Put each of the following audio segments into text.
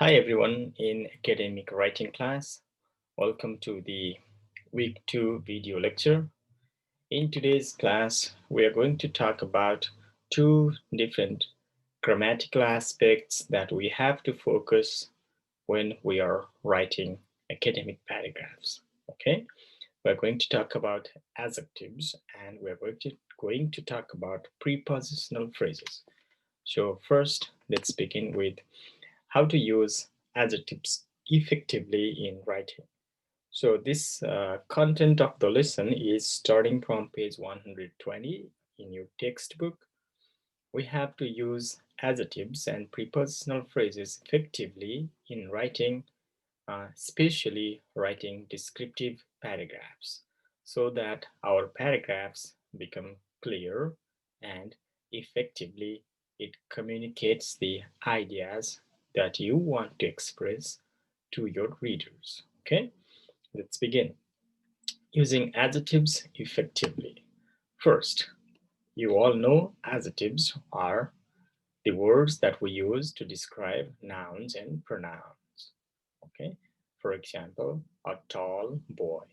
Hi everyone in academic writing class. Welcome to the week 2 video lecture. In today's class, we are going to talk about two different grammatical aspects that we have to focus when we are writing academic paragraphs. Okay, we're going to talk about adjectives and we're going to talk about prepositional phrases. So first, let's begin with how to use adjectives effectively in writing. So this content of the lesson is starting from page 120 in your textbook. We have to use adjectives and prepositional phrases effectively in writing, especially writing descriptive paragraphs, so that our paragraphs become clear and effectively it communicates the ideas that you want to express to your readers. Okay, let's begin. Using adjectives effectively. First, you all know adjectives are the words that we use to describe nouns and pronouns. Okay, for example, a tall boy.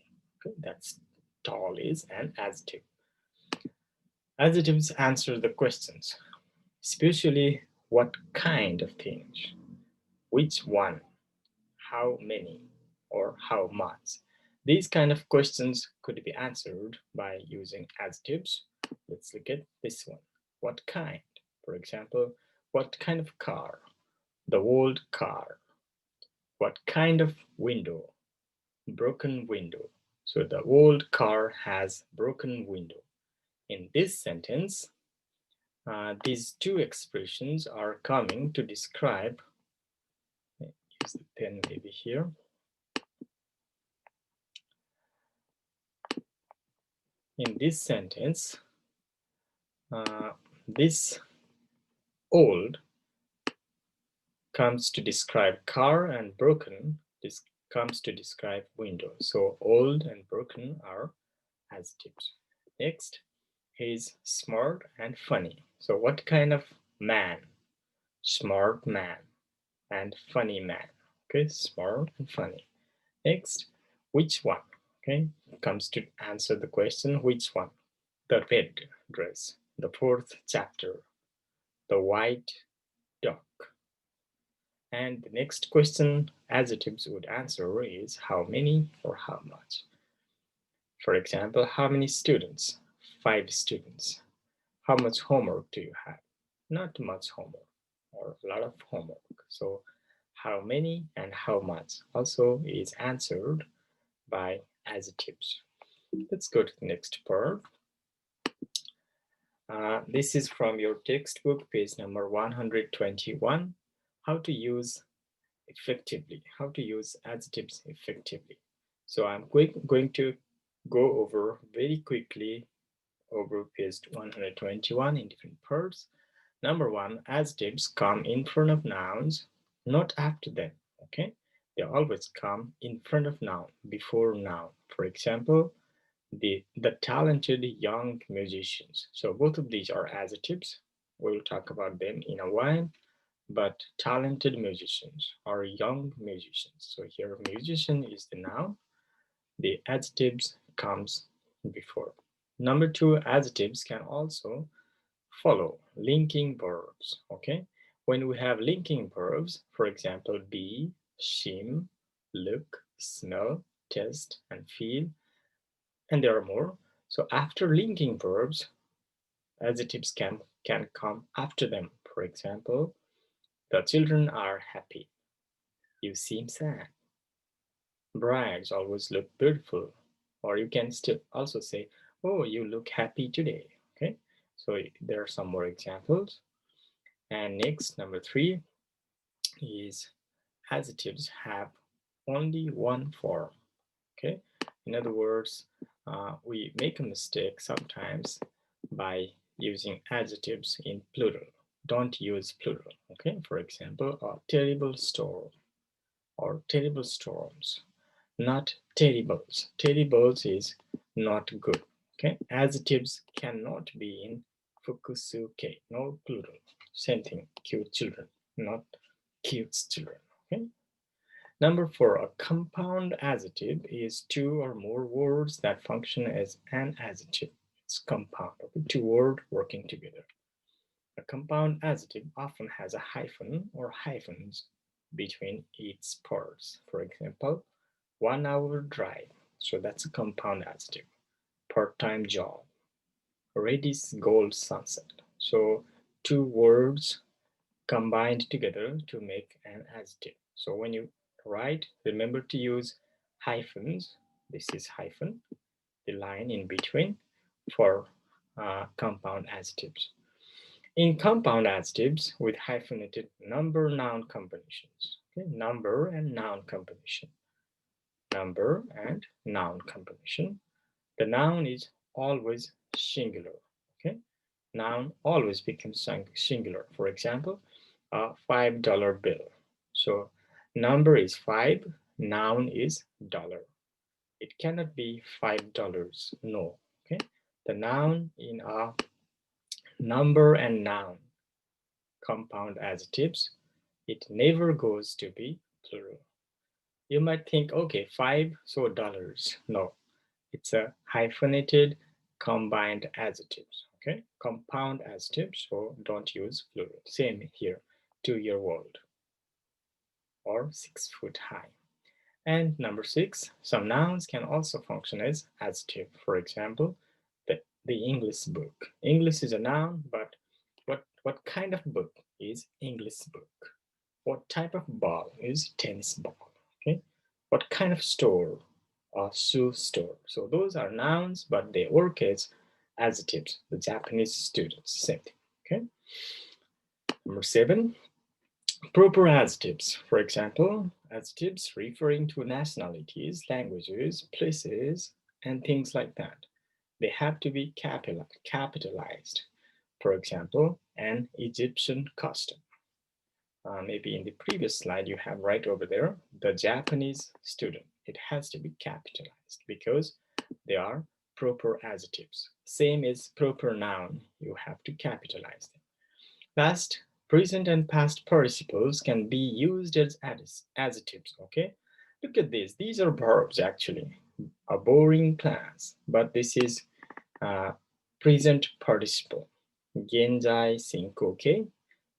Okay, that's tall is an adjective. Adjectives answer the questions, especially what kind of things, which one, how many, or how much. These kind of questions could be answered by using adjectives. Let's look at this one. What kind? For example, what kind of car? The old car. What kind of window? Broken window. So the old car has broken window. In this sentence, these two expressions are coming to describe, use the pen maybe here. In this sentence, this old comes to describe car and broken this comes to describe window. So old and broken are adjectives. Next, he's smart and funny. So what kind of man? Smart man and funny man. Okay, smart and funny. Next, which one? Okay, comes to answer the question which one? The red dress, the fourth chapter, the white dog. And the next question adjectives would answer is how many or how much. For example, how many students? 5 students. How much homework do you have? Not much homework or a lot of homework. So how many and how much also is answered by adjectives. Let's go to the next part. This is from your textbook, page number 121. How to use effectively, how to use adjectives effectively. So I'm going to go over very quickly over page 121 in different parts. Number one, adjectives come in front of nouns, not after them. Okay, they always come in front of noun, before noun. For example, the talented young musicians. So both of these are adjectives. We'll talk about them in a while. But talented musicians are young musicians. So here musician is the noun. The adjectives comes before. Number two, adjectives can also follow linking verbs. Okay, when we have linking verbs, for example, be, seem, look, smell, taste, and feel, and there are more. So after linking verbs, adjectives can come after them. For example, the children are happy. You seem sad. Brides always look beautiful. Or you can still also say, oh, you look happy today. Okay, so there are some more examples. And next, number three is adjectives have only one form. Okay, in other words, we make a mistake sometimes by using adjectives in plural. Don't use plural. Okay, for example, a terrible storm or terrible storms, not terribles. Terribles is not good. Okay, adjectives cannot be in fukusuke, no plural. Same thing, cute children, not cute children. Okay. Number 4, a compound adjective is two or more words that function as an adjective. It's compound, okay? Two words working together. A compound adjective often has a hyphen or hyphens between its parts. For example, 1 hour drive. So that's a compound adjective. Part-time job. Reddish gold sunset. So two words combined together to make an adjective. So when you write, remember to use hyphens. This is hyphen, the line in between for compound adjectives. In compound adjectives with hyphenated number noun combinations, okay? Number and noun combination, number and noun combination. The noun is always singular, okay? Noun always becomes singular. For example, a $5 bill. So number is 5, noun is dollar. It cannot be $5, no, okay? The noun in a number and noun compound adjectives, it never goes to be plural. You might think, okay, 5, so dollars. No, it's a hyphenated combined adjectives, okay? Compound adjectives, so don't use plural. Same here, 2-year-old or 6 foot high. And number 6, some nouns can also function as adjective. For example, the English book. English is a noun, but what kind of book is English book? What type of ball is tennis ball? Okay, what kind of store? A shoe store. So those are nouns, but they work as adjectives. The Japanese students, same thing. Okay. Number 7, proper adjectives. For example, adjectives referring to nationalities, languages, places, and things like that. They have to be capitalized. For example, an Egyptian custom. Maybe in the previous slide you have right over there, the Japanese student. It has to be capitalized because they are proper adjectives. Same as proper noun, you have to capitalize them. Past, present, and past participles can be used as adjectives, okay? Look at this. These are verbs, actually. A boring class, but this is present participle. 現在進行形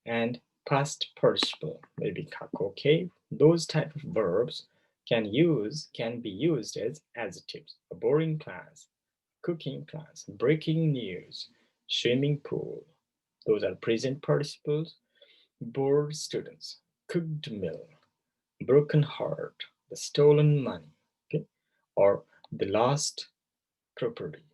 and past participle, maybe 過去形. Those type of verbs can be used as adjectives. A boring class, cooking class, breaking news, swimming pool. Those are present participles. Bored students, cooked meal, broken heart, the stolen money, okay? Or the lost property,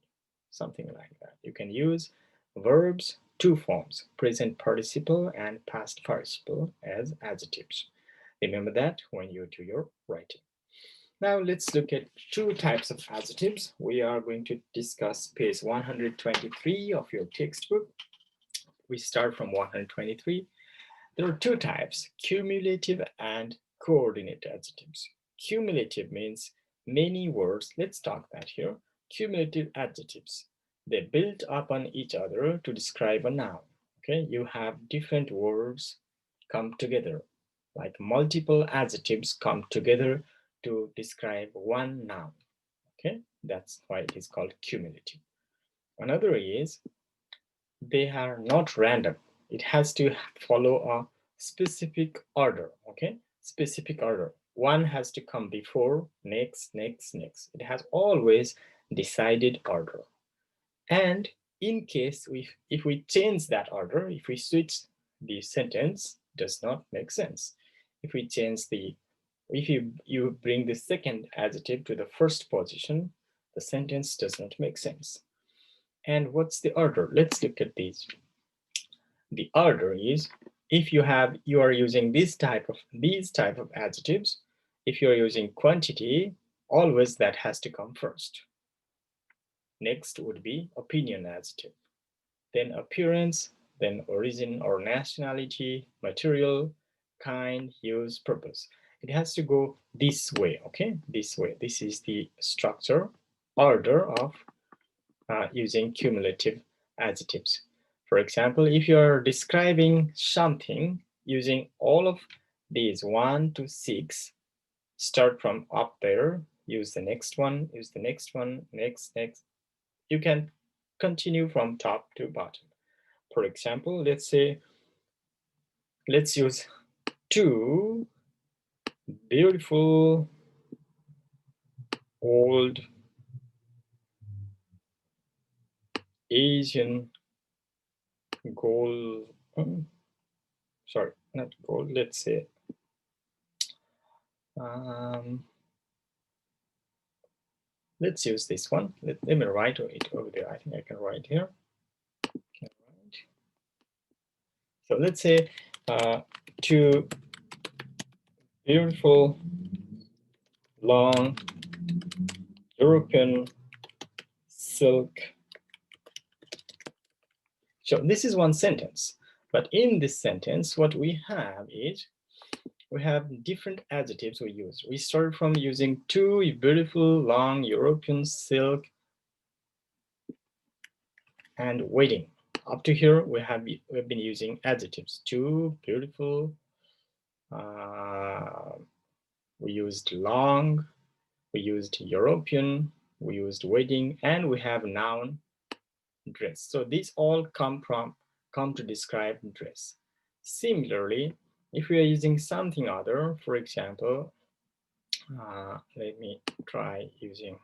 something like that. You can use verbs, two forms, present participle and past participle, as adjectives. Remember that when you do your writing. Now let's look at two types of adjectives. We are going to discuss page 123 of your textbook. We start from 123. There are two types, cumulative and coordinate adjectives. Cumulative means many words. Let's talk that here. Cumulative adjectives. They build upon each other to describe a noun. Okay, you have different words come together, like multiple adjectives come together to describe one noun. Okay, that's why it is called cumulative. Another is they are not random. It has to follow a specific order, okay? Specific order. One has to come before, next, next, next. It has always decided order. And in case if we change that order, if we switch, the sentence does not make sense. If we change if you bring the second adjective to the first position, the sentence does not make sense. And what's the order? Let's look at these. The order is, if you are using these type of adjectives, if you are using quantity, always that has to come first. Next would be opinion adjective, then appearance, then origin or nationality, material, kind, use, purpose. It has to go this way, okay? This way. This is the structure, order of using cumulative adjectives. For example, if you're describing something using all of these 1 to 6, start from up there, use the next one, use the next one, next. You can continue from top to bottom. For example, let's use 2 beautiful old Asian gold, sorry, not gold, let's say, let's use this one. Let me write it over there. I think I can write here. So let's say 2 beautiful long European silk. So this is one sentence, but in this sentence, what we have is we have different adjectives we use. We started from using 2 beautiful long European silk and waiting. Up to here, we've been using adjectives. 2 beautiful. We used long. We used European. We used wedding, and we have noun dress. So these all come to describe dress. Similarly, if we are using something other, for example, let me try using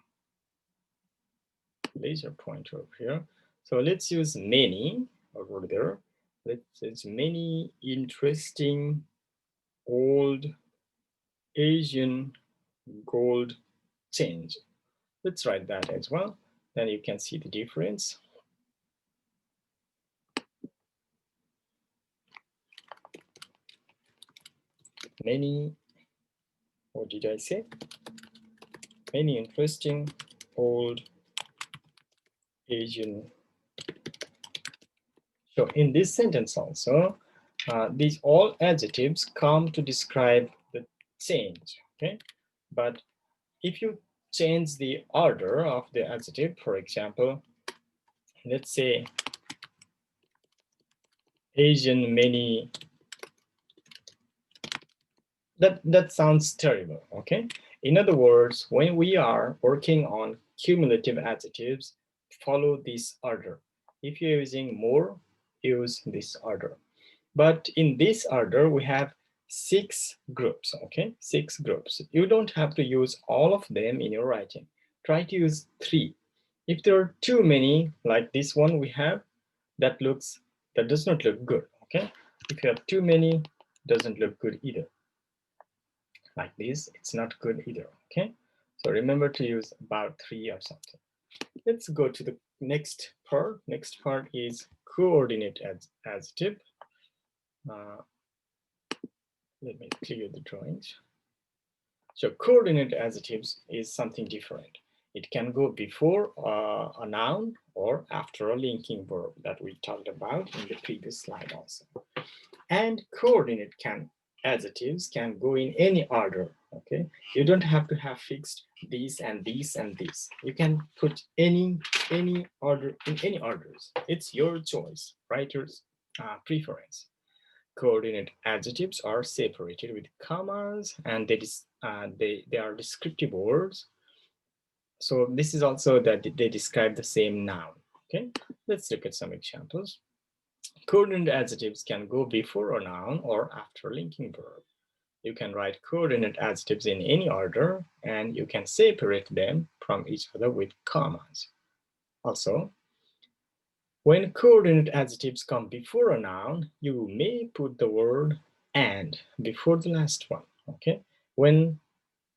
laser pointer over here. So let's use many over there. Let's use many interesting old Asian gold chains. Let's write that as well. Then you can see the difference. Many, what did I say? Many interesting old Asian. So in this sentence also, these all adjectives come to describe the change, okay? But if you change the order of the adjective, for example, let's say Asian many, that sounds terrible, okay? In other words, when we are working on cumulative adjectives, follow this order. If you're using more, use this order. But in this order, we have 6 groups, okay? 6 groups. You don't have to use all of them in your writing. Try to use 3. If there are too many, like this one we have, that does not look good, okay? If you have too many, doesn't look good either. Like this, it's not good either, okay? So remember to use about 3 or something. Let's go to the next part. Next part is coordinate adjective. Let me clear the drawings. So coordinate adjectives is something different. It can go before a noun or after a linking verb that we talked about in the previous slide also. And coordinate adjectives can go in any order, okay? You don't have to have fixed these and these and these. You can put any order in any orders. It's your choice, writer's preference. Coordinate adjectives are separated with commas, and they are descriptive words. So this is also that they describe the same noun. Okay, let's look at some examples. Coordinate adjectives can go before a noun or after a linking verb. You can write coordinate adjectives in any order, and you can separate them from each other with commas. Also, when coordinate adjectives come before a noun, you may put the word and before the last one, okay? When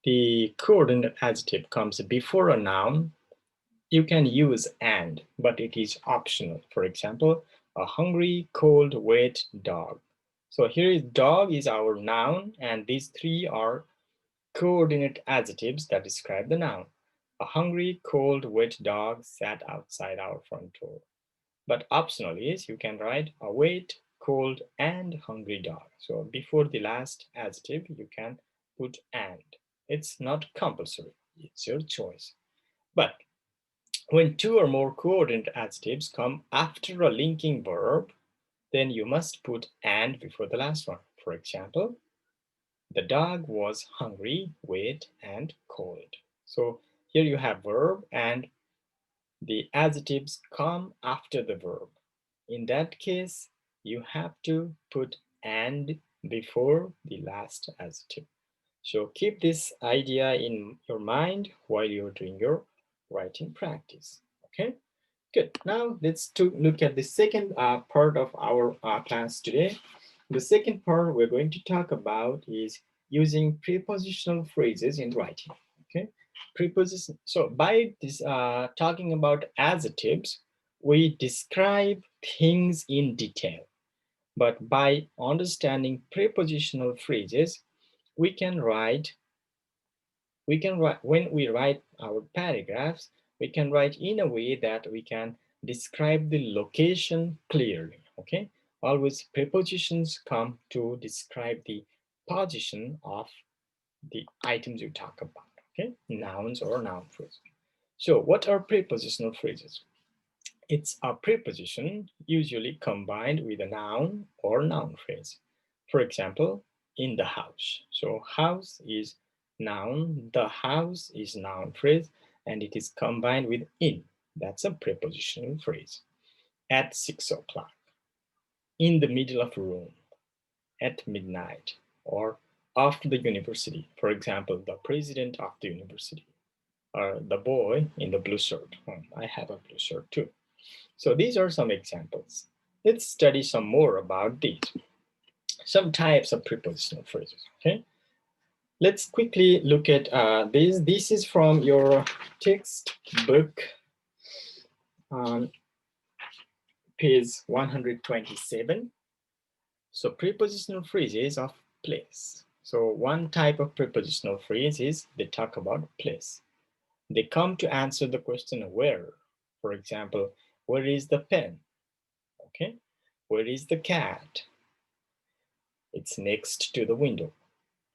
the coordinate adjective comes before a noun, you can use and, but it is optional. For example, a hungry, cold, wet dog. So here is dog is our noun, and these 3 are coordinate adjectives that describe the noun. A hungry, cold, wet dog sat outside our front door. But optional is you can write a wet, cold, and hungry dog. So before the last adjective, you can put and. It's not compulsory. It's your choice. But when 2 or more coordinate adjectives come after a linking verb, then you must put and before the last one. For example, The dog was hungry, wet, and cold. So here you have verb and the adjectives come after the verb. In that case, you have to put and before the last adjective. So keep this idea in your mind while you're doing your writing practice. Okay, good. Now let's look at the second part of our class today. The second part we're going to talk about is using prepositional phrases in writing. Okay, preposition. So by this talking about adjectives, we describe things in detail. But by understanding prepositional phrases, we can write when we write our paragraphs, we can write in a way that we can describe the location clearly. Okay, always prepositions come to describe the position of the items you talk about. Okay, nouns or noun phrases. So what are prepositional phrases? It's a preposition usually combined with a noun or noun phrase. For example, in the house. So house is noun, the house is noun phrase, and it is combined with in. That's a prepositional phrase. At 6 o'clock, in the middle of a room, at midnight, or after the university. For example, the president of the university, or the boy in the blue shirt. I have a blue shirt too. So these are some examples. Let's study some more about these. Some types of prepositional phrases. Okay. Let's quickly look at this. This is from your textbook on page 127. So prepositional phrases of place. So one type of prepositional phrase is they talk about place. They come to answer the question where. For example, where is the pen? Okay. Where is the cat? It's next to the window.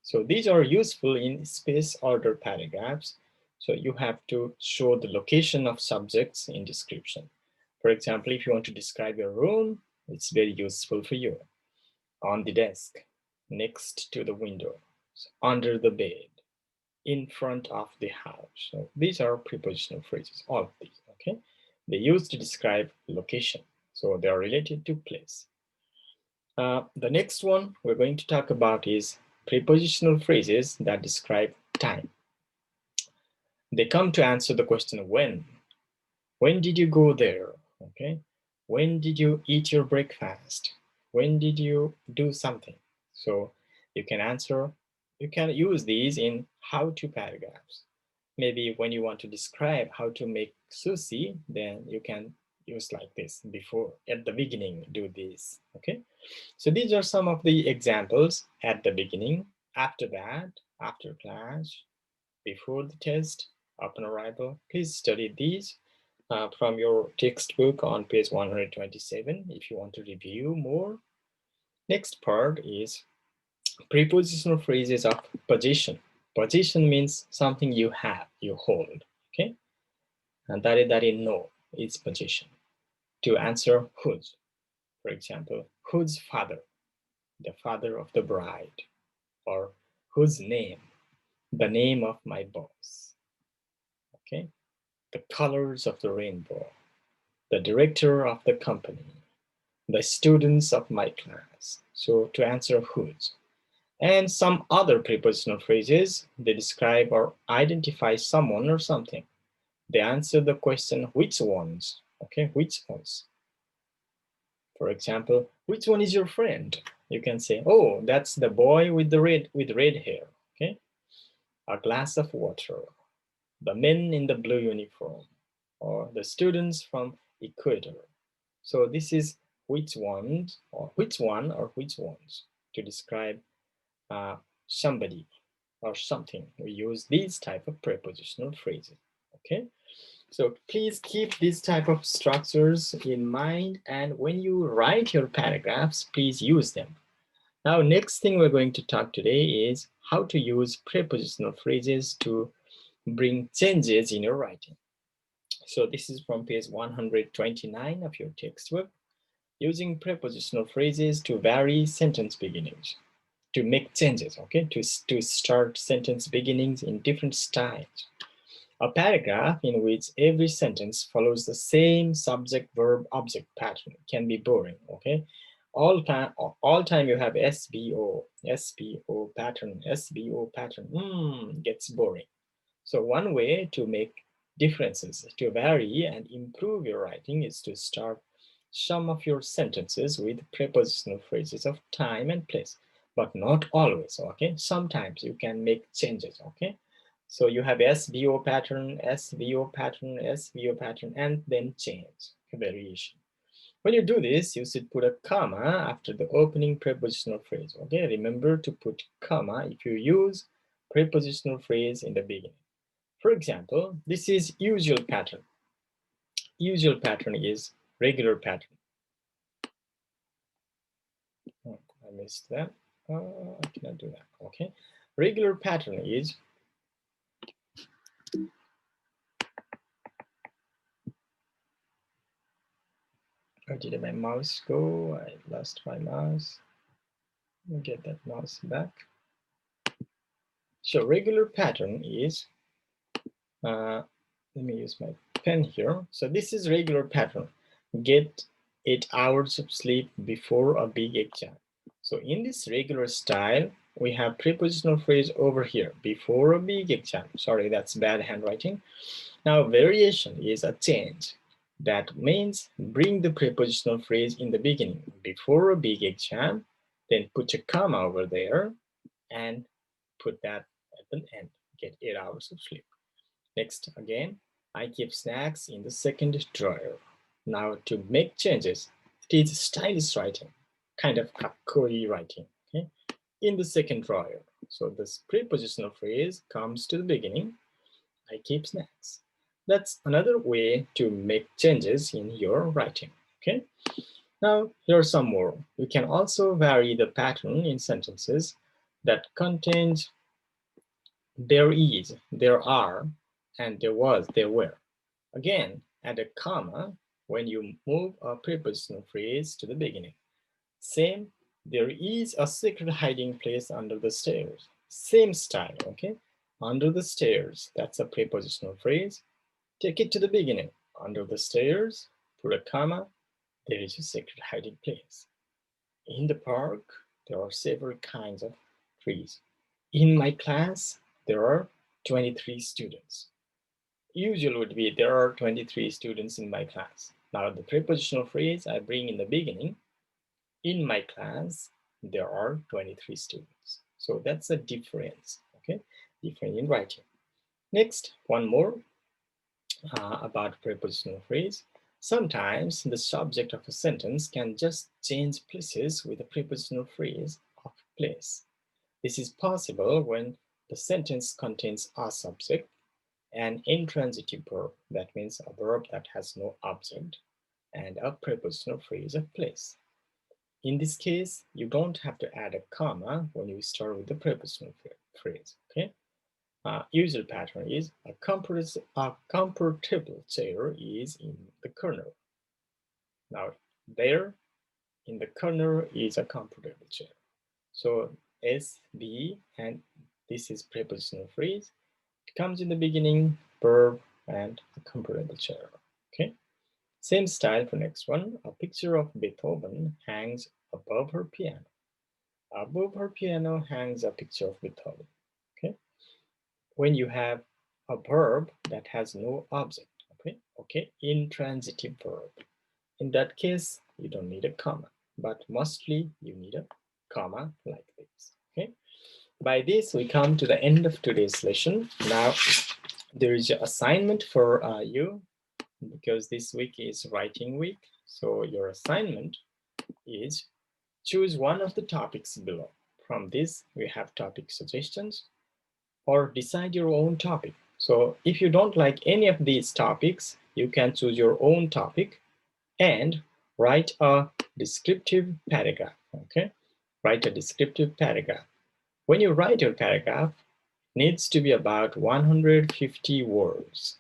So these are useful in space order paragraphs. So you have to show the location of subjects in description. For example, if you want to describe your room, it's very useful for you. On the desk, next to the window, under the bed, in front of the house. So these are prepositional phrases, all of these, okay? They used to describe location. So they are related to place. The next one we're going to talk about is prepositional phrases that describe time. They come to answer the question when. When did you go there? Okay. When did you eat your breakfast? When did you do something? So you can answer, you can use these in how to paragraphs. Maybe when you want to describe how to make sushi, then you can use like this before, at the beginning, do this. Okay. So these are some of the examples at the beginning, after that, after class, before the test, upon arrival. Please study these from your textbook on page 127 if you want to review more. Next part is prepositional phrases of position. Position means something you have, you hold, okay? And that is no is position. To answer whose, for example, whose father? The father of the bride. Or whose name? The name of my boss. Okay? The colors of the rainbow. The director of the company. The students of my class. So to answer whose. And some other prepositional phrases, they describe or identify someone or something. They answer the question, which ones? Okay, which ones? For example, which one is your friend? You can say, oh, that's the boy with the red hair. Okay, a glass of water, the men in the blue uniform, or the students from Ecuador. So this is which ones, or which one, or which ones to describe somebody or something. We use these type of prepositional phrases. Okay, so please keep these type of structures in mind, and when you write your paragraphs, please use them. Now, next thing we're going to talk today is how to use prepositional phrases to bring changes in your writing. So this is from page 129 of your textbook, using prepositional phrases to vary sentence beginnings. to make changes, okay, to start sentence beginnings in different styles. A paragraph in which every sentence follows the same subject verb object pattern can be boring, okay? All time you have SBO pattern, SBO pattern, gets boring. So one way to make differences, to vary and improve your writing is to start some of your sentences with prepositional phrases of time and place, but not always, okay? Sometimes you can make changes, okay? So you have SVO pattern, SVO pattern, SVO pattern, and then change, a variation. When you do this, you should put a comma after the opening prepositional phrase, okay? Remember to put comma if you use prepositional phrase in the beginning. For example, this is usual pattern. Usual pattern is regular pattern. Oh, I missed that. I cannot do that. Okay. Regular pattern is where did my mouse go? I lost my mouse. Let me get that mouse back. So regular pattern is let me use my pen here. So this is regular pattern. Get 8 hours of sleep before a big exam. So in this regular style, we have prepositional phrase over here, before a big exam. Sorry, that's bad handwriting. Now variation is a change. That means bring the prepositional phrase in the beginning, before a big exam, then put a comma over there and put that at the end. Get 8 hours of sleep. Next, again, I keep snacks in the second drawer. Now to make changes, it is stylish writing, kind of kakoi writing, okay? In the second drawer. So this prepositional phrase comes to the beginning, I keep snacks. That's another way to make changes in your writing, okay? Now, here are some more. You can also vary the pattern in sentences that contains there is, there are, and there was, there were. Again, add a comma when you move a prepositional phrase to the beginning. Same, there is a secret hiding place under the stairs. Same style, okay? Under the stairs, that's a prepositional phrase. Take it to the beginning. Under the stairs, put a comma, there is a secret hiding place. In the park, there are several kinds of trees. In my class, there are 23 students. Usual would be there are 23 students in my class. Now the prepositional phrase I bring in the beginning, in my class, there are 23 students. So that's a difference, okay? Different in writing. Next, one more about prepositional phrase. Sometimes the subject of a sentence can just change places with a prepositional phrase of place. This is possible when the sentence contains a subject, an intransitive verb, that means a verb that has no object, and a prepositional phrase of place. In this case, you don't have to add a comma when you start with the prepositional phrase, okay? Usual pattern is a comfortable chair is in the corner. Now, there in the corner is a comfortable chair. So S, B, and this is prepositional phrase. It comes in the beginning, verb, and a comfortable chair. Okay. Same style for next one. A picture of Beethoven hangs above her piano. Above her piano hangs a picture of Beethoven. Okay. When you have a verb that has no object, okay, intransitive verb. In that case, you don't need a comma, but mostly you need a comma like this, okay? By this, we come to the end of today's lesson. Now, there is an assignment for you because this week is writing week. So your assignment is choose one of the topics below. From this, we have topic suggestions or decide your own topic. So if you don't like any of these topics, you can choose your own topic and write a descriptive paragraph, okay? Write a descriptive paragraph. When you write your paragraph, it needs to be about 150 words.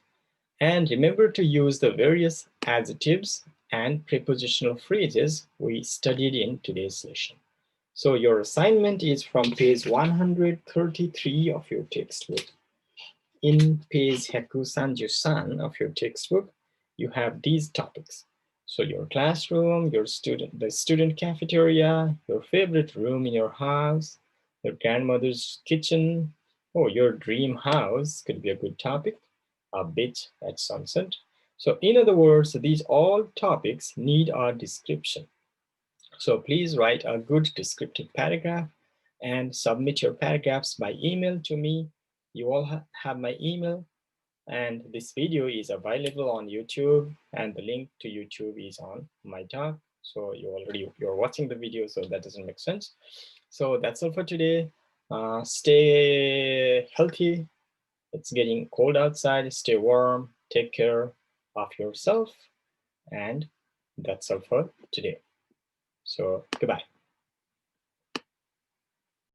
And remember to use the various adjectives and prepositional phrases we studied in today's lesson. So your assignment is from page 133 of your textbook. In page Hakusan of your textbook, you have these topics. So your classroom, the student cafeteria, your favorite room in your house, your grandmother's kitchen, or your dream house could be a good topic, a beach at sunset. So in other words, these all topics need a description. So please write a good descriptive paragraph and submit your paragraphs by email to me. You all have my email, and this video is available on YouTube, and the link to YouTube is on my talk. So you're watching the video, so that doesn't make sense. So that's all for today. Stay healthy. It's getting cold outside. Stay warm. Take care of yourself. And that's all for today. So goodbye.